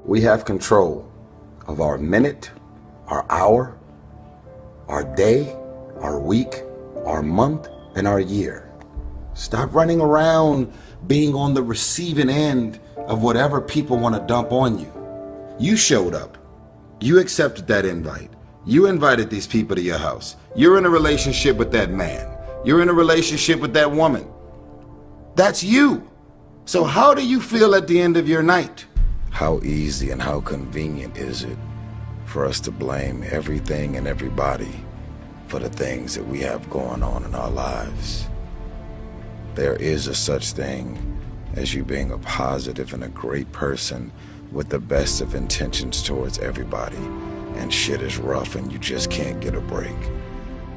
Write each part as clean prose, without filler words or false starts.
We have control of our minute, our hour, our day, our week, our month, and our year. Stop running around being on the receiving end of whatever people want to dump on you. You showed up. You accepted that invite. You invited these people to your house. You're in a relationship with that man. You're in a relationship with that woman. That's you. So how do you feel at the end of your night? How easy and how convenient is it for us to blame everything and everybody for the things that we have going on in our lives? There is a such thing as you being a positive and a great person with the best of intentions towards everybody, and shit is rough and you just can't get a break.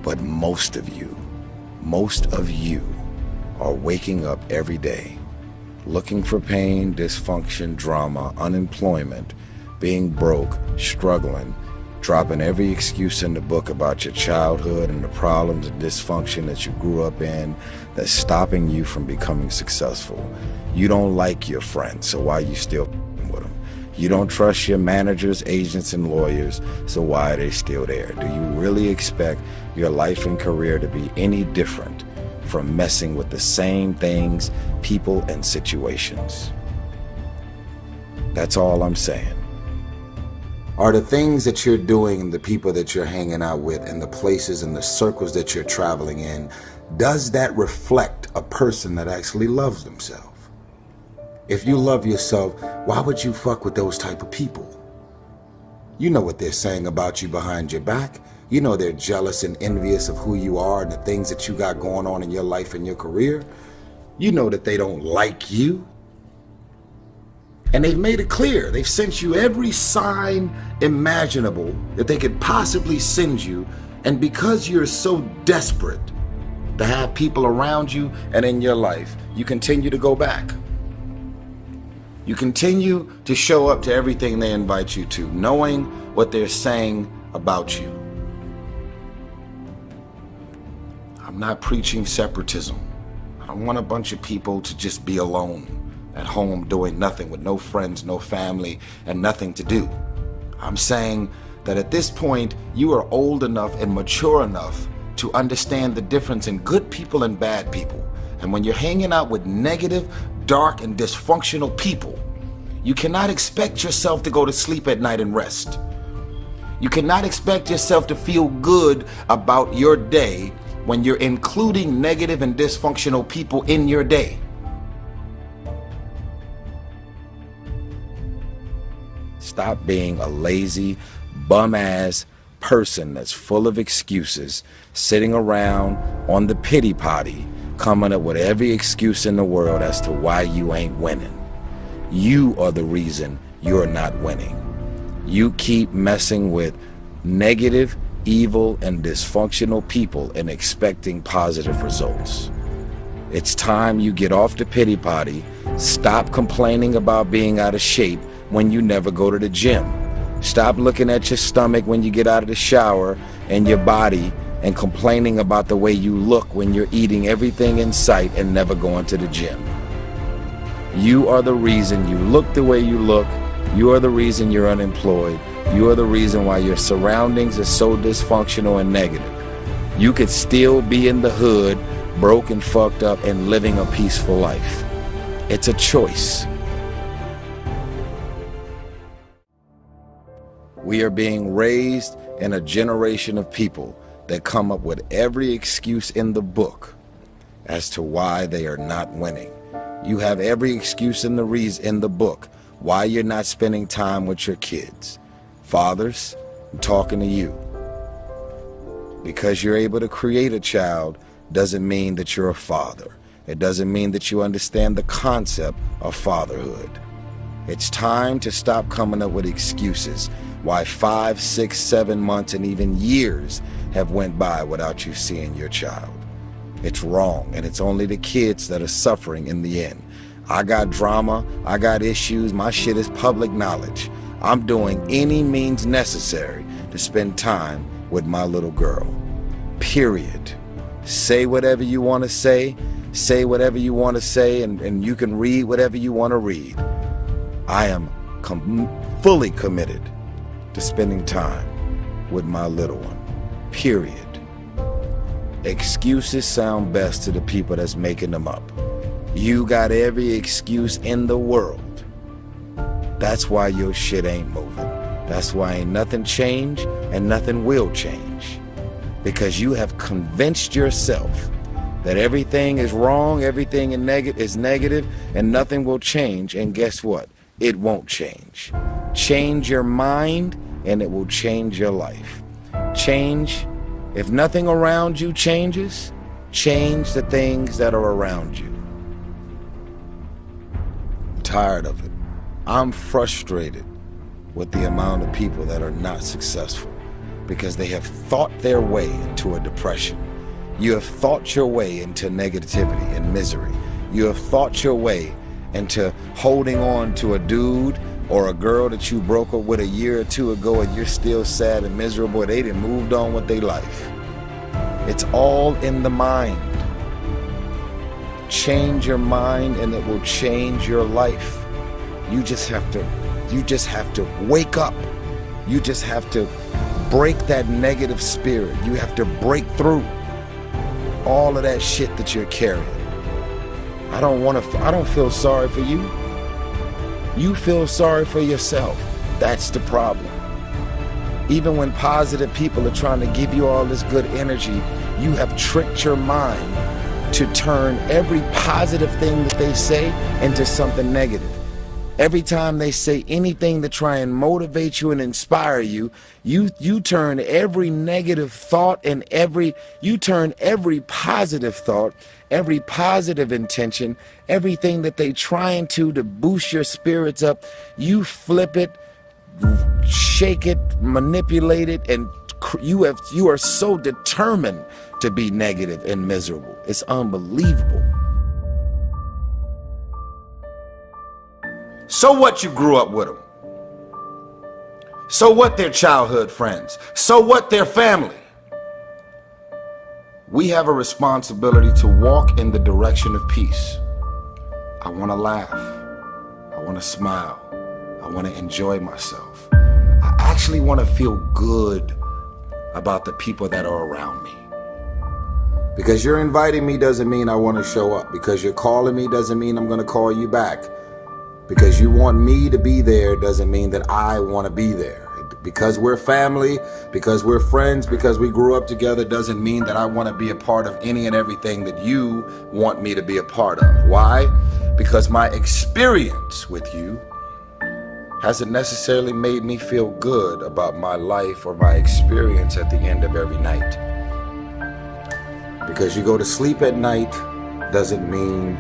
But most of you are waking up every day looking for pain, dysfunction, drama, unemployment, being broke, struggling, dropping every excuse in the book about your childhood and the problems and dysfunction that you grew up in that's stopping you from becoming successful. You don't like your friends, so why are you still with them? You don't trust your managers, agents, and lawyers, so why are they still there? Do you really expect your life and career to be any different from messing with the same things, people, and situations? That's all I'm saying. Are the things that you're doing and the people that you're hanging out with and the places and the circles that you're traveling in, does that reflect a person that actually loves themselves? If you love yourself, why would you fuck with those type of people? You know what they're saying about you behind your back. You know they're jealous and envious of who you are and the things that you got going on in your life and your career. You know that they don't like you. And they've made it clear. They've sent you every sign imaginable that they could possibly send you. And because you're so desperate to have people around you and in your life, you continue to go back. You continue to show up to everything they invite you to, knowing what they're saying about you. I'm not preaching separatism. I don't want a bunch of people to just be alone at home doing nothing with no friends, no family, and nothing to do. I'm saying that at this point, you are old enough and mature enough to understand the difference in good people and bad people. And when you're hanging out with negative, dark, and dysfunctional people, you cannot expect yourself to go to sleep at night and rest. You cannot expect yourself to feel good about your day when you're including negative and dysfunctional people in your day. Stop being a lazy, bum-ass person that's full of excuses, sitting around on the pity potty, coming up with every excuse in the world as to why you ain't winning. You are the reason you're not winning. You keep messing with negative, evil, and dysfunctional people and expecting positive results. It's time you get off the pity potty, stop complaining about being out of shape when you never go to the gym. Stop looking at your stomach when you get out of the shower and your body and complaining about the way you look when you're eating everything in sight and never going to the gym. You are the reason you look the way you look. You are the reason you're unemployed. You are the reason why your surroundings are so dysfunctional and negative. You could still be in the hood, broke and fucked up, and living a peaceful life. It's a choice. We are being raised in a generation of people that come up with every excuse in the book as to why they are not winning. You have every excuse in the book why you're not spending time with your kids. Fathers, I'm talking to you. Because you're able to create a child doesn't mean that you're a father. It doesn't mean that you understand the concept of fatherhood. It's time to stop coming up with excuses why 5, 6, 7 months and even years have went by without you seeing your child. It's wrong, and it's only the kids that are suffering in the end. I got drama, I got issues, my shit is public knowledge. I'm doing any means necessary to spend time with my little girl. Period. Say whatever you want to say whatever you want to say, and you can read whatever you want to read. I am fully committed to spending time with my little one, period. Excuses sound best to the people that's making them up. You got every excuse in the world. That's why your shit ain't moving. That's why ain't nothing changed and nothing will change. Because you have convinced yourself that everything is wrong, everything is negative, and nothing will change. And guess what? It won't change. Change your mind and it will change your life. Change. If nothing around you changes, change the things that are around you. I'm tired of it. I'm frustrated with the amount of people that are not successful because they have thought their way into a depression. You have thought your way into negativity and misery. You have thought your way into holding on to a dude or a girl that you broke up with a year or two ago and you're still sad and miserable. They done moved on with their life. It's all in the mind. Change your mind and it will change your life. You just have to wake up. You just have to break that negative spirit. You have to break through all of that shit that you're carrying. I don't feel sorry for you. You feel sorry for yourself. That's the problem. Even when positive people are trying to give you all this good energy, you have tricked your mind to turn every positive thing that they say into something negative. Every time they say anything to try and motivate you and inspire you, you turn every negative thought and you turn every positive thought, every positive intention, everything that they trying to boost your spirits up, you flip it, shake it, manipulate it, and you are so determined to be negative and miserable. It's unbelievable. So what you grew up with them? So what their childhood friends? So what their family? We have a responsibility to walk in the direction of peace. I want to laugh. I want to smile. I want to enjoy myself. I actually want to feel good about the people that are around me. Because you're inviting me doesn't mean I want to show up. Because you're calling me doesn't mean I'm going to call you back. Because you want me to be there doesn't mean that I want to be there. Because we're family, because we're friends, because we grew up together doesn't mean that I want to be a part of any and everything that you want me to be a part of. Why? Because my experience with you hasn't necessarily made me feel good about my life or my experience at the end of every night. Because you go to sleep at night doesn't mean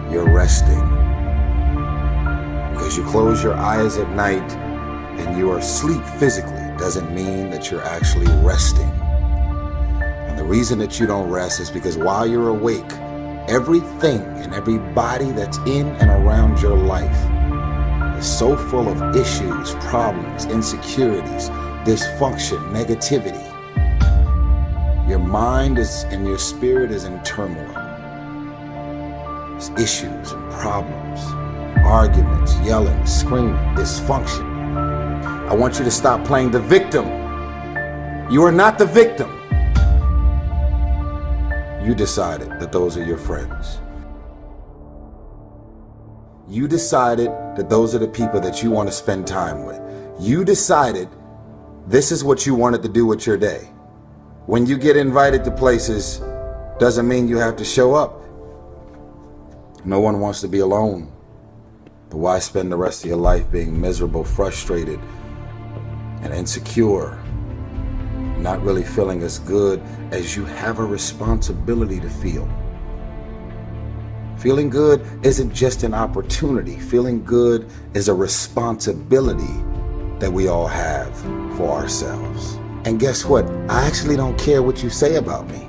you're resting. Because you close your eyes at night and you are asleep physically doesn't mean that you're actually resting. And the reason that you don't rest is because while you're awake, everything and everybody that's in and around your life is so full of issues, problems, insecurities, dysfunction, negativity. Your mind and your spirit is in turmoil. There's issues and problems. Arguments, yelling, screaming, dysfunction. I want you to stop playing the victim. You are not the victim. You decided that those are your friends. You decided that those are the people that you want to spend time with. You decided this is what you wanted to do with your day. When you get invited to places, doesn't mean you have to show up. No one wants to be alone. But why spend the rest of your life being miserable, frustrated, and insecure, not really feeling as good as you have a responsibility to feel? Feeling good isn't just an opportunity. Feeling good is a responsibility that we all have for ourselves. And guess what? I actually don't care what you say about me.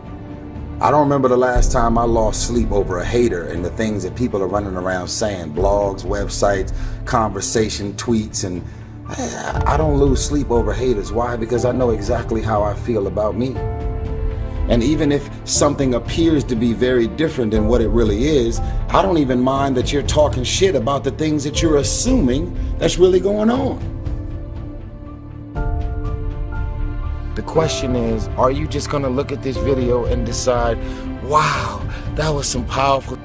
I don't remember the last time I lost sleep over a hater and the things that people are running around saying, blogs, websites, conversation, tweets, and I don't lose sleep over haters. Why? Because I know exactly how I feel about me. And even if something appears to be very different than what it really is, I don't even mind that you're talking shit about the things that you're assuming that's really going on. The question is, are you just gonna look at this video and decide, wow, that was some powerful,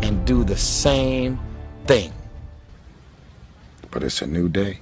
and do the same thing? But it's a new day.